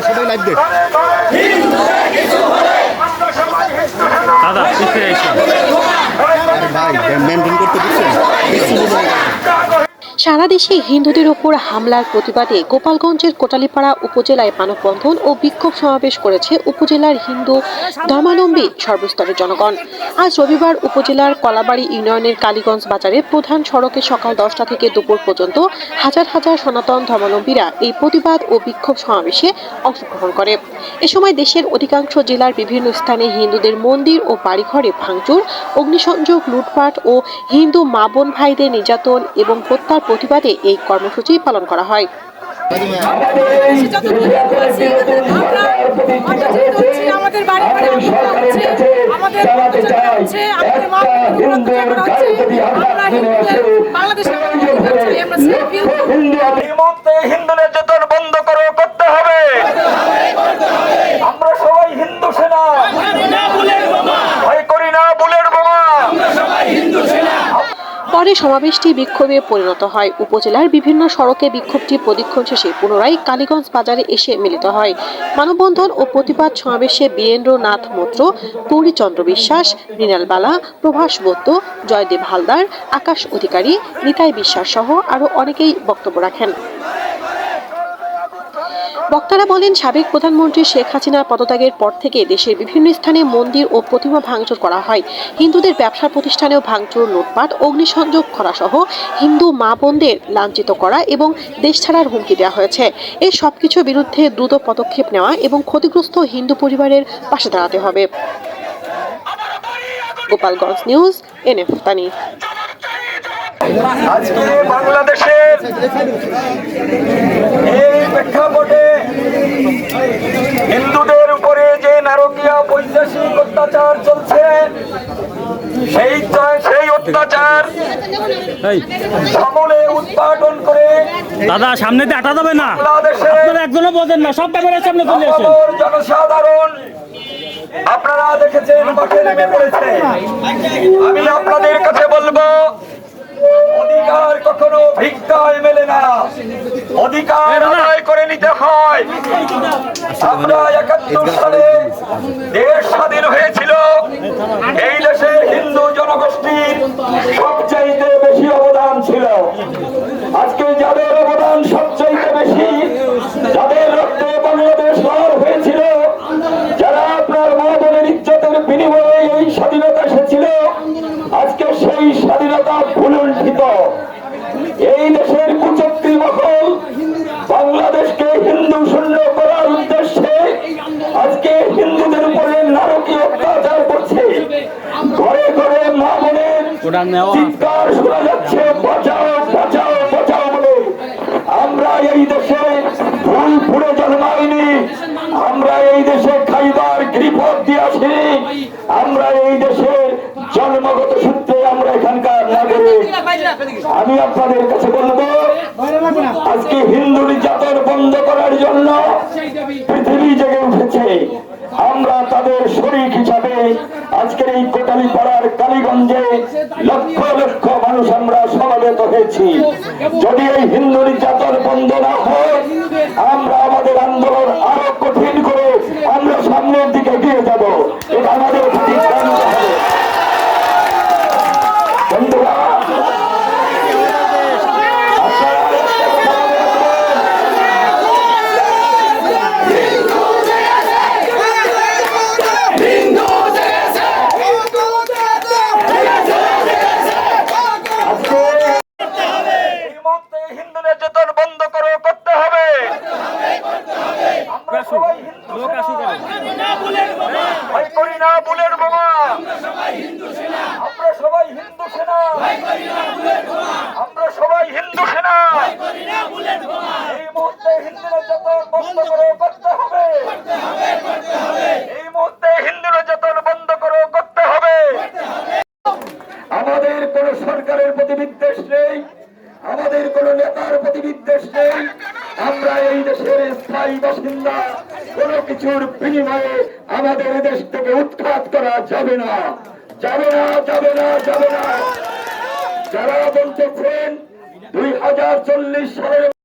সবাই লাইভ দেখ। দাদা পিছিয়ে এসো। ভাই মেনটেন করতে দিচ্ছেন। সারা দেশে হিন্দুদের ওপর হামলার প্রতিবাদে গোপালগঞ্জের কোটালীপাড়া উপজেলায় মানববন্ধন ও বিক্ষোভ সমাবেশ করেছে উপজেলার হিন্দু ধর্মাবলম্বী সর্বস্তরের জনগণ। আজ রবিবার উপজেলার কলাবাড়ি ইউনিয়নের কালীগঞ্জ বাজারে প্রধান সড়কে সকাল 10টা থেকে দুপুর পর্যন্ত হাজার হাজার সনাতন ধর্মাবলম্বীরা এই প্রতিবাদ ও বিক্ষোভ সমাবেশে অংশগ্রহণ করে। এ সময় দেশের অধিকাংশ জেলার বিভিন্ন স্থানে হিন্দুদের মন্দির ও বাড়িঘরে ভাঙচুর, অগ্নিসংযোগ, লুটপাট ও হিন্দু মা বোন ভাইদের নির্যাতন এবং হত্যার প্রতিবাদে এই কর্মসূচি পালন করা হয়। হিন্দু নির্যাতন বন্ধ করতে হবে। আমরা সবাই হিন্দু সেনা, ভয় করি না বুলেট বোমা। পরে সমাবেশটি বিক্ষোভে পরিণত হয়। উপজেলার বিভিন্ন সড়কে বিক্ষোভটি প্রদক্ষিণ শেষে পুনরায় কালীগঞ্জ বাজারে এসে মিলিত হয়। মানববন্ধন ও প্রতিবাদ সমাবেশে বীরেন্দ্রনাথ মৈত্র, গৌরীচন্দ্র বিশ্বাস, মৃণাল বালা, প্রভাস বৈদ্য, জয়দেব হালদার, আকাশ অধিকারী, নিতাই বিশ্বাস সহ আরো অনেকেই বক্তব্য রাখেন। বক্তারা বলেন, সাবেক প্রধানমন্ত্রী শেখ হাসিনার পদত্যাগের পর থেকে দেশের বিভিন্ন স্থানে মন্দির ও প্রতিমা ভাঙচুর করা হয়। হিন্দুদের ব্যবসা প্রতিষ্ঠানেও ভাঙচুর, লুটপাট, অগ্নিসংযোগ করা সহ হিন্দু মা বোনদের লাঞ্ছিত করা এবং দেশ ছাড়ার হুমকি দেওয়া হয়েছে। এই সবকিছুর বিরুদ্ধে দ্রুত পদক্ষেপ নেওয়া এবং ক্ষতিগ্রস্ত হিন্দু পরিবারের পাশে দাঁড়াতে হবে। গোপালগঞ্জ নিউজ, এনএফ তানি। আজকে বাংলাদেশের এই প্রেক্ষাপটে হিন্দুদের উপরে যে নারকীয় বৈদেশিক অত্যাচার চলছে, সেই অত্যাচার সমলে উৎপাদন করে দাদা সামনেতে আটা যাবে না, বাংলাদেশের একজনও বোঝেন না, সব ক্যামেরার সামনে চলে আসেন। জনসাধারণ আপনারা দেখেছেন মাঠে নেমে পড়েছে। আমি আপনাদের কাছে বলবো, অধিকার কখনো ভিক্ষায় মেলে না, অধিকার আদায় করে নিতে হয়। আমরা 71 সালে দেশ স্বাধীন হয়েছিল। এই দেশের হিন্দু জনগোষ্ঠীর সবচাইতে বেশি অবদান ছিল। আজকে যাদের অবদান সবচাইতে বেশি, যাদের রক্তে বাংলাদেশ লাল হয়েছিল, যারা আপনার মা বোনের ইজ্জতের বিনিময়ে এই স্বাধীনতা এসেছিল, আজকে সেই স্বাধীনতা ভুলুণ্ঠিত। এই দেশের কুচক্রী মহল বাংলাদেশকে হিন্দু শূন্য করার উদ্দেশ্যে আজকে হিন্দুদের উপরে নারকীয় অত্যাচার করছে। ঘরে ঘরে মা বোনের চিৎকার শোনা যাচ্ছে, বাঁচাও বাঁচাও বাঁচাও বলে। আমরা এই দেশে ভুল ফুড়ে জন্মাইনি, আমরা এই দেশে খাইবার গিরিপথ দিয়ে আসিনি, আমরা এই দেশের জন্মগত সূত্রে আমরা এখানকার নাগরিক। আমি আপনাদের কাছে বলবো, আজকে হিন্দু নির্যাতন বন্ধ করার জন্য পৃথিবী জেগে উঠেছে। আমরা তাদের শরীক হিসাবে আজকের এই কোটালীপাড়ার কালীগঞ্জে লক্ষ লক্ষ মানুষ আমরা সমাবেত হয়েছি। যদি এই হিন্দু নির্যাতন বন্ধ না হয়, আমরা আমাদের আন্দোলন আরো কঠিন করে আমরা সামনের দিকে এগিয়ে যাব। এটা আমাদের বন্ধুরা, হিন্দু নির্যাতন বন্ধ করতে হবে। আমরা সবাই হিন্দু সেনা, ভয় করি না বুলেট বোমা। আমরা সবাই হিন্দু সেনা, আমরা সবাই হিন্দু সেনা। এই মুহূর্তে হিন্দু নির্যাতন বন্ধ করতে হবে। এই মুহূর্তে হিন্দু নির্যাতন বন্ধ করতে হবে। আমাদের কোন সরকারের প্রতি বিদ্বেষ নেই, আমাদের কোন নেতার প্রতি বিদ্বেষ নেই। আমরা এই দেশের স্থায়ী বাসিন্দা। কোন কিছুর বিনিময়ে আমাদের দেশ থেকে উৎখাত করা যাবে না, যাবে না, যাবে না, যাবে না। যারা বলতেছেন 2040 সালের